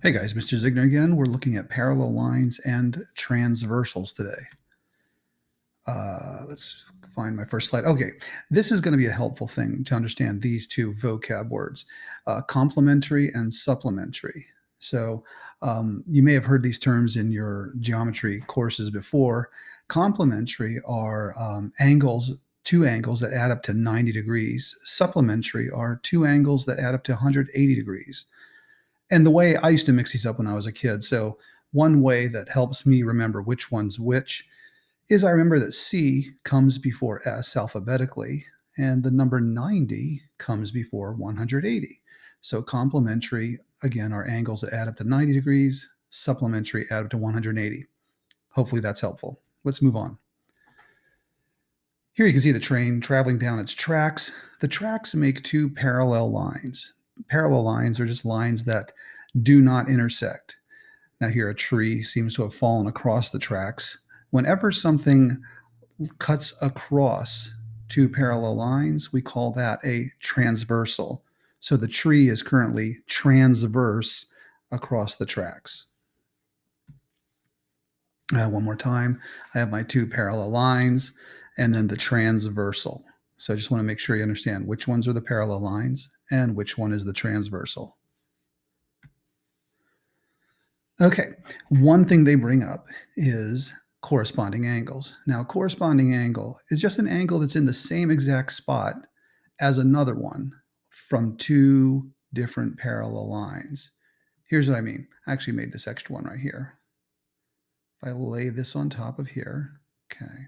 Hey guys, Mr. Zigner again. We're looking at parallel lines and transversals today. Let's find my first slide. Okay, this is going to be a helpful thing to understand these two vocab words, complementary and supplementary. So you may have heard these terms in your geometry courses before. Complementary are two angles that add up to 90 degrees. Supplementary are two angles that add up to 180 degrees. And the way I used to mix these up when I was a kid. So one way that helps me remember which one's which is I remember that C comes before S alphabetically, and the number 90 comes before 180. So complementary, again, are angles that add up to 90 degrees. Supplementary add up to 180. Hopefully that's helpful. Let's move on. Here you can see the train traveling down its tracks. The tracks make two parallel lines. Parallel lines are just lines that do not intersect. Now here a tree seems to have fallen across the tracks. Whenever something cuts across two parallel lines, we call that a transversal. So the tree is currently transverse across the tracks. One more time, I have my two parallel lines and then the transversal. So I just want to make sure you understand which ones are the parallel lines and which one is the transversal. Okay, one thing they bring up is corresponding angles. Now, corresponding angle is just an angle that's in the same exact spot as another one from two different parallel lines. Here's what I mean. I actually made this extra one right here. If I lay this on top of here, okay.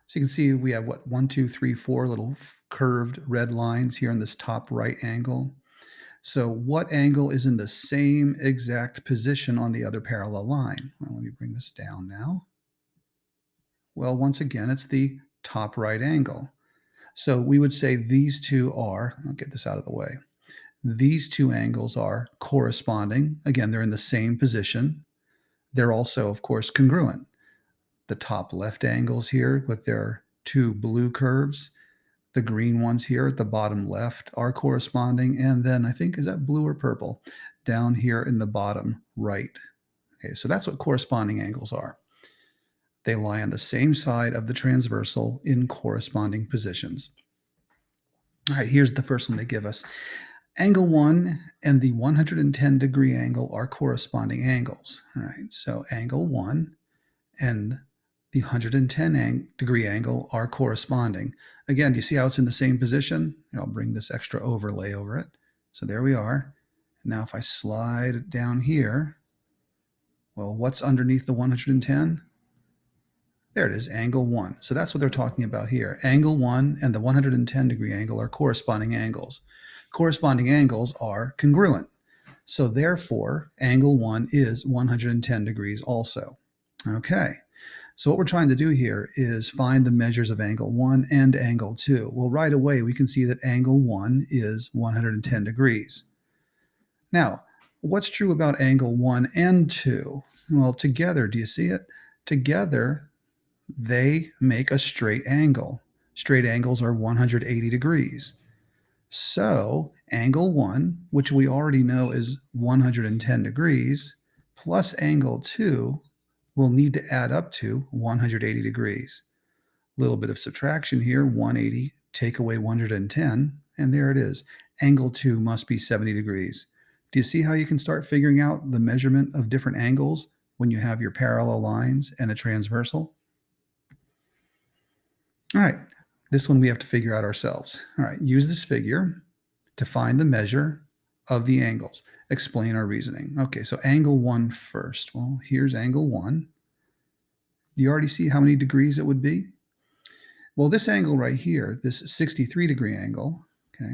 So you can see we have what, 1, 2, 3, 4 little curved red lines here in this top right angle. So what angle is in the same exact position on the other parallel line? Well, let me bring this down now. Well, once again, it's the top right angle. So we would say these two are, I'll get this out of the way. These two angles are corresponding. Again, they're in the same position. They're also, of course, congruent. The top left angles here with their two blue curves, the green ones here at the bottom left are corresponding. And then I think, is that blue or purple? Down here in the bottom right. Okay, so that's what corresponding angles are. They lie on the same side of the transversal in corresponding positions. All right, here's the first one they give us. Angle 1 and the 110-degree angle are corresponding angles. All right, so angle 1 and the 110-degree angle are corresponding. Again, do you see how it's in the same position? And I'll bring this extra overlay over it. So there we are. Now if I slide down here, well, what's underneath the 110? There it is, angle 1. So that's what they're talking about here. Angle 1 and the 110-degree angle are corresponding angles. Corresponding angles are congruent. So therefore, angle 1 is 110 degrees also. Okay. So what we're trying to do here is find the measures of angle 1 and angle 2. Well, right away, we can see that angle 1 is 110 degrees. Now, what's true about angle 1 and 2? Well, together, do you see it? Together, they make a straight angle. Straight angles are 180 degrees. So angle 1, which we already know is 110 degrees, plus angle 2 will need to add up to 180 degrees. A little bit of subtraction here, 180, take away 110, and there it is. Angle 2 must be 70 degrees. Do you see how you can start figuring out the measurement of different angles when you have your parallel lines and a transversal? All right, this one we have to figure out ourselves. All right, use this figure to find the measure of the angles. Explain our reasoning. Okay, so angle 1 first. Well, here's angle 1. Do you already see how many degrees it would be? Well, this angle right here, this 63-degree angle, okay,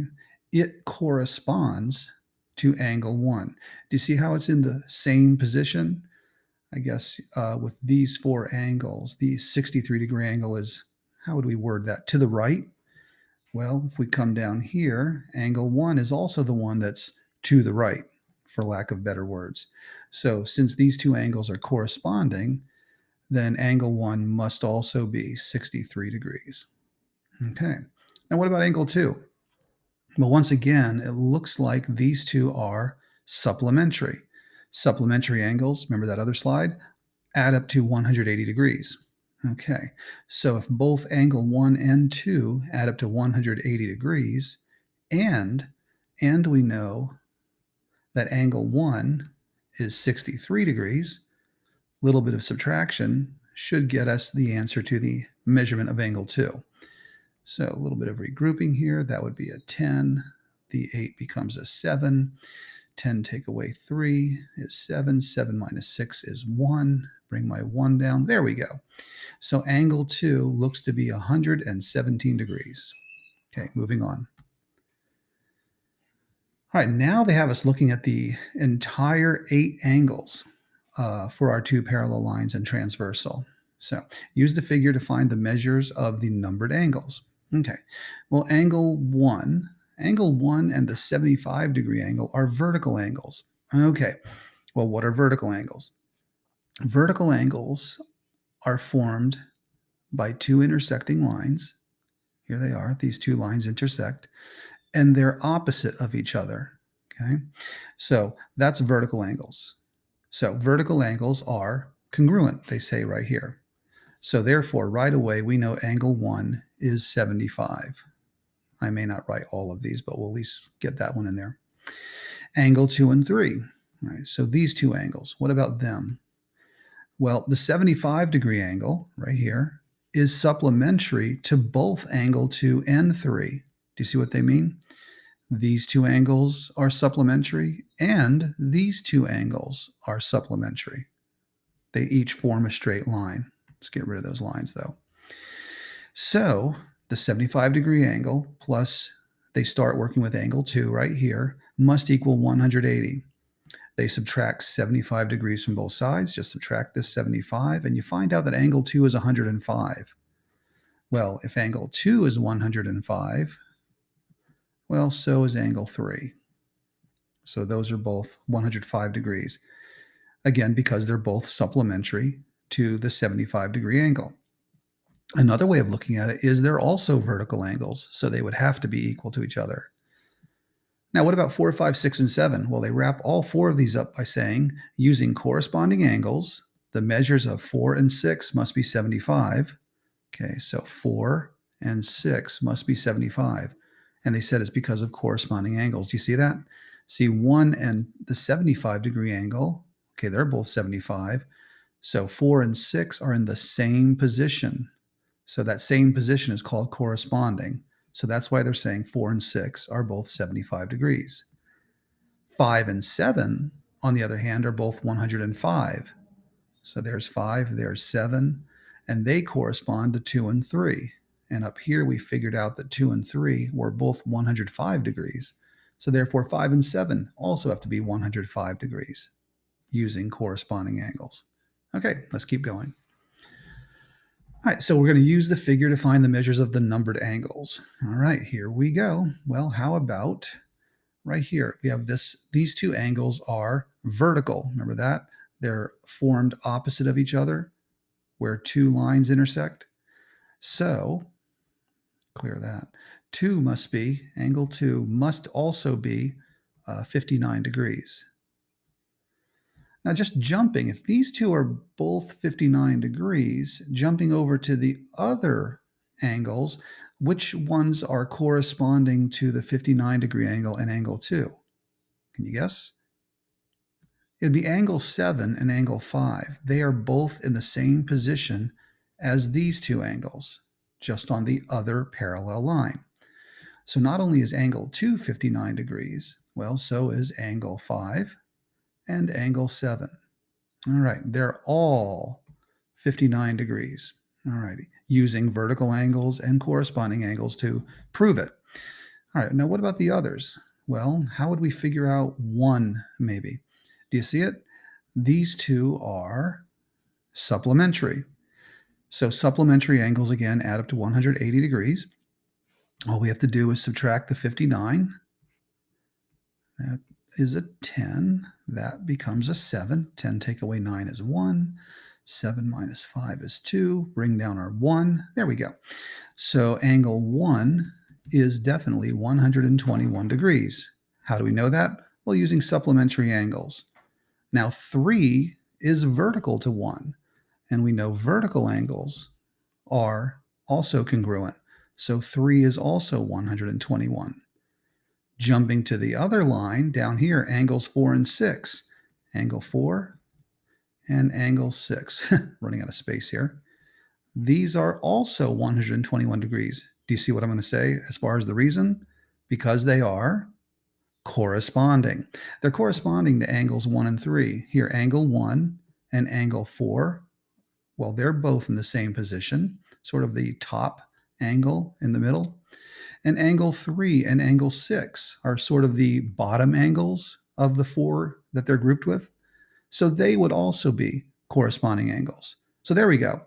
it corresponds to angle 1. Do you see how it's in the same position? I guess with these four angles, the 63-degree angle is, how would we word that? To the right? Well, if we come down here, angle 1 is also the one that's to the right, for lack of better words. So since these two angles are corresponding, then angle 1 must also be 63 degrees. Okay. Now what about angle 2? Well, once again, it looks like these two are Supplementary. Supplementary angles, remember that other slide, add up to 180 degrees. Okay, so if both angle 1 and 2 add up to 180 degrees, and we know that angle 1 is 63 degrees, a little bit of subtraction should get us the answer to the measurement of angle 2. So a little bit of regrouping here. That would be a 10. The 8 becomes a 7. 10 take away 3 is 7. 7 minus 6 is 1. Bring my 1 down. There we go. So angle 2 looks to be 117 degrees. Okay, moving on. All right, now they have us looking at the entire 8 angles for our 2 parallel lines and transversal. So use the figure to find the measures of the numbered angles. Okay, well, angle 1 and the 75-degree angle are vertical angles. Okay, well, what are vertical angles? Vertical angles are formed by 2 intersecting lines. Here they are, these 2 lines intersect, and they're opposite of each other. Okay, so that's vertical angles. So vertical angles are congruent, they say right here. So therefore, right away, we know angle 1 is 75. I may not write all of these, but we'll at least get that one in there. Angle 2 and 3. All right, so these 2 angles, what about them? Well, the 75-degree angle right here is supplementary to both angle 2 and 3. Do you see what they mean? These 2 angles are supplementary, and these 2 angles are supplementary. They each form a straight line. Let's get rid of those lines, though. So the 75-degree angle plus they start working with angle 2 right here must equal 180. They subtract 75 degrees from both sides. Just subtract this 75, and you find out that angle 2 is 105. Well, if angle 2 is 105, well, so is angle 3. So those are both 105 degrees. Again, because they're both supplementary to the 75-degree angle. Another way of looking at it is they're also vertical angles, so they would have to be equal to each other. Now, what about 4, 5, 6, and 7? Well, they wrap all 4 of these up by saying, using corresponding angles, the measures of 4 and 6 must be 75. Okay, so 4 and 6 must be 75. And they said it's because of corresponding angles. Do you see that? See, 1 and the 75-degree angle, okay, they're both 75. So 4 and 6 are in the same position. So that same position is called corresponding. So that's why they're saying 4 and 6 are both 75 degrees. 5 and 7, on the other hand, are both 105. So there's 5, there's 7, and they correspond to 2 and 3. And up here, we figured out that 2 and 3 were both 105 degrees. So therefore, 5 and 7 also have to be 105 degrees using corresponding angles. Okay, let's keep going. All right, so we're going to use the figure to find the measures of the numbered angles. All right, here we go. Well, how about right here? We have these 2 angles are vertical. Remember that? They're formed opposite of each other where 2 lines intersect. So, clear that. Angle 2 must also be 59 degrees. Now, just jumping, if these 2 are both 59 degrees, jumping over to the other angles, which ones are corresponding to the 59-degree angle and angle 2? Can you guess? It'd be angle 7 and angle 5. They are both in the same position as these 2 angles, just on the other parallel line. So not only is angle 2 59 degrees, well, so is angle 5 and angle 7. All right, they're all 59 degrees. All righty, using vertical angles and corresponding angles to prove it. All right, now what about the others? Well, how would we figure out one maybe? Do you see it? These 2 are supplementary. So supplementary angles, again, add up to 180 degrees. All we have to do is subtract the 59. That is a 10. That becomes a 7. 10 take away 9 is 1. 7 minus 5 is 2. Bring down our 1. There we go. So angle 1 is definitely 121 degrees. How do we know that? Well, using supplementary angles. Now, 3 is vertical to 1, and we know vertical angles are also congruent. So 3 is also 121. Jumping to the other line down here, angles 4 and 6. Angle 4 and angle 6. Running out of space here. These are also 121 degrees. Do you see what I'm going to say as far as the reason? Because they are corresponding. They're corresponding to angles 1 and 3. Here, angle 1 and angle 4, well, they're both in the same position, sort of the top angle in the middle. And angle 3 and angle 6 are sort of the bottom angles of the 4 that they're grouped with. So they would also be corresponding angles. So there we go.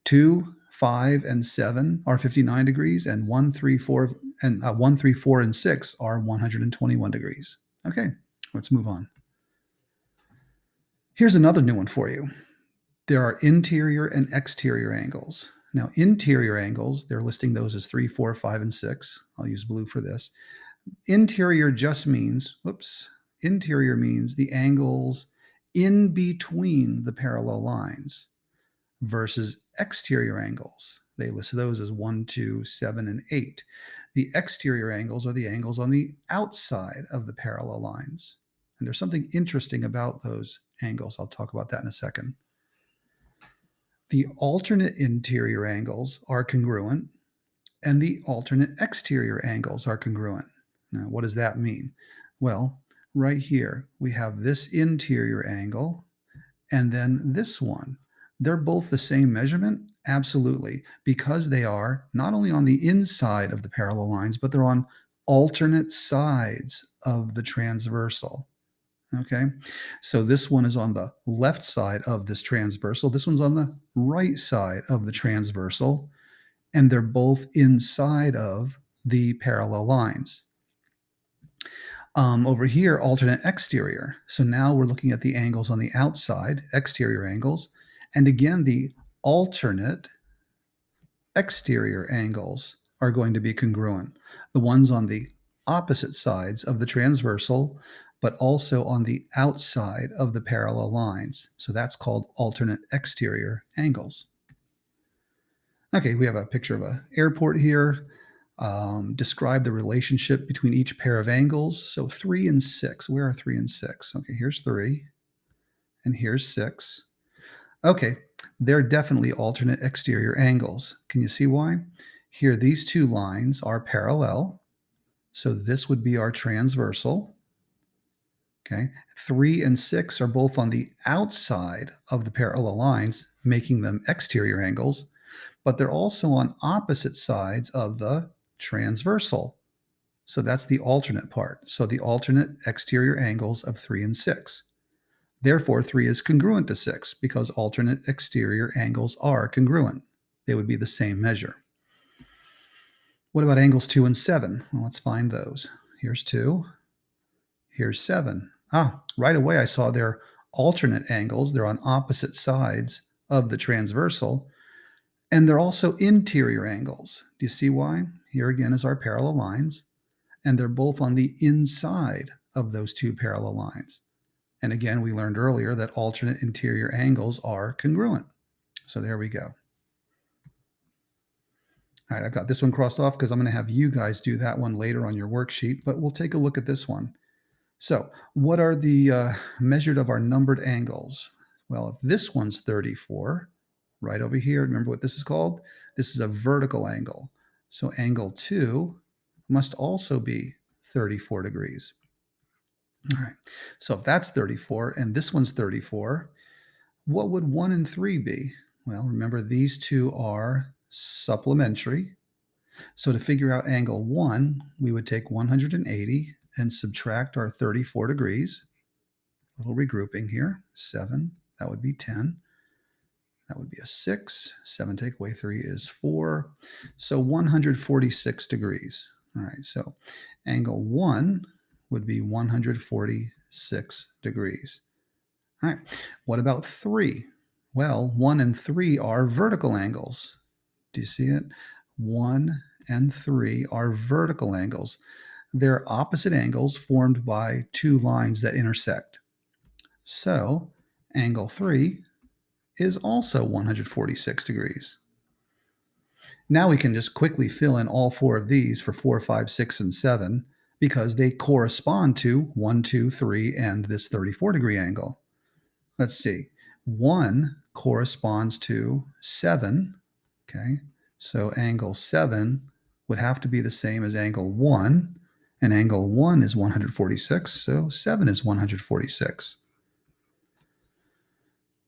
2, 5, and 7 are 59 degrees, and 1, 3, 4, and 1, 3, 4, and 6 are 121 degrees. Okay, let's move on. Here's another new one for you. There are interior and exterior angles. Now, interior angles, they're listing those as 3, 4, 5, and 6. I'll use blue for this. Interior just means, interior means the angles in between the parallel lines versus exterior angles. They list those as 1, 2, 7, and 8. The exterior angles are the angles on the outside of the parallel lines. And there's something interesting about those angles. I'll talk about that in a second. The alternate interior angles are congruent, and the alternate exterior angles are congruent. Now, what does that mean? Well, right here, we have this interior angle and then this one. They're both the same measurement? Absolutely, because they are not only on the inside of the parallel lines, but they're on alternate sides of the transversal. Okay, so this one is on the left side of this transversal. This one's on the right side of the transversal, and they're both inside of the parallel lines. Over here, alternate exterior. So now we're looking at the angles on the outside, exterior angles, and again, the alternate exterior angles are going to be congruent. The ones on the opposite sides of the transversal, but also on the outside of the parallel lines. So that's called alternate exterior angles. Okay, we have a picture of an airport here. Describe the relationship between each pair of angles. So 3 and 6. Where are 3 and 6? Okay, here's 3 and here's 6. Okay, they're definitely alternate exterior angles. Can you see why? Here, these two lines are parallel. So this would be our transversal. Okay, 3 and 6 are both on the outside of the parallel lines, making them exterior angles, but they're also on opposite sides of the transversal. So that's the alternate part. So the alternate exterior angles of 3 and 6. Therefore, 3 is congruent to 6 because alternate exterior angles are congruent. They would be the same measure. What about angles 2 and 7? Well, let's find those. Here's 2. Here's 7. Right away I saw they're alternate angles. They're on opposite sides of the transversal. And they're also interior angles. Do you see why? Here again is our parallel lines. And they're both on the inside of those two parallel lines. And again, we learned earlier that alternate interior angles are congruent. So there we go. All right, I've got this one crossed off because I'm going to have you guys do that one later on your worksheet, but we'll take a look at this one. So what are the measured of our numbered angles? Well, if this one's 34, right over here, remember what this is called? This is a vertical angle. So angle 2 must also be 34 degrees. All right, so if that's 34 and this one's 34, what would 1 and 3 be? Well, remember these two are supplementary. So to figure out angle 1, we would take 180 and subtract our 34 degrees. A little regrouping here. 7, that would be 10. That would be a 6. 7 take away 3 is 4. So 146 degrees. All right, so angle 1 would be 146 degrees. All right, what about 3? Well, 1 and 3 are vertical angles. Do you see it? 1 and 3 are vertical angles. they're opposite angles formed by two lines that intersect. So angle 3 is also 146 degrees. Now we can just quickly fill in all four of these for 4, 5, 6, and 7 because they correspond to 1, 2, 3, and this 34-degree angle. Let's see. 1 corresponds to 7. Okay. So angle 7 would have to be the same as angle 1. And angle 1 is 146. So 7 is 146.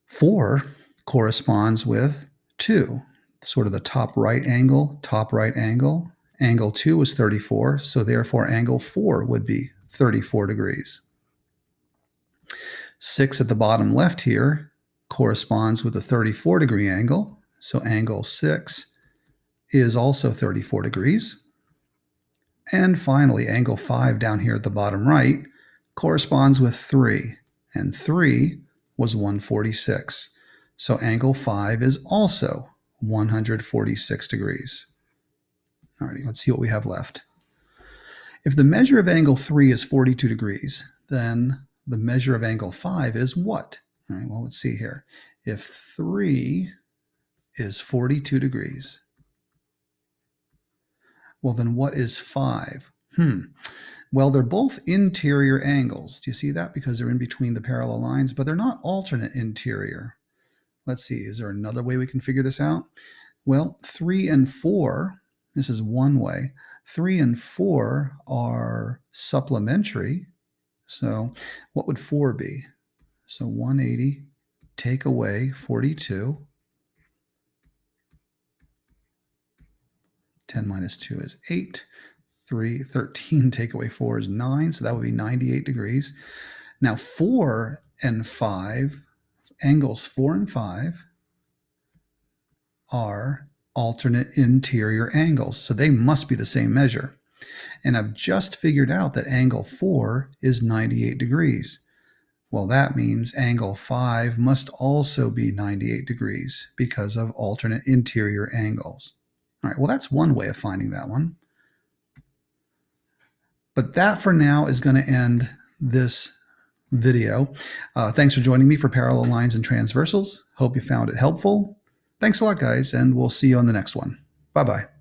4 corresponds with 2, sort of the top right angle, top right angle. Angle 2 is 34. So therefore, angle 4 would be 34 degrees. 6 at the bottom left here corresponds with a 34-degree angle. So angle 6 is also 34 degrees. And finally, angle 5 down here at the bottom right corresponds with 3. And 3 was 146. So angle 5 is also 146 degrees. All right, let's see what we have left. If the measure of angle 3 is 42 degrees, then the measure of angle 5 is what? All right, well, let's see here. If 3 is 42 degrees, well, then what is 5? Well, they're both interior angles. Do you see that? Because they're in between the parallel lines, but they're not alternate interior. Let's see, is there another way we can figure this out? Well, 3 and 4, this is one way. 3 and 4 are supplementary. So what would 4 be? So 180, take away 42. 10 minus 2 is 8. 13, take away 4 is 9. So that would be 98 degrees. Now 4 and 5, angles 4 and 5 are alternate interior angles. So they must be the same measure. And I've just figured out that angle 4 is 98 degrees. Well, that means angle 5 must also be 98 degrees because of alternate interior angles. All right, well, that's one way of finding that one. But that for now is going to end this video. Thanks for joining me for Parallel Lines and Transversals. Hope you found it helpful. Thanks a lot, guys, and we'll see you on the next one. Bye-bye.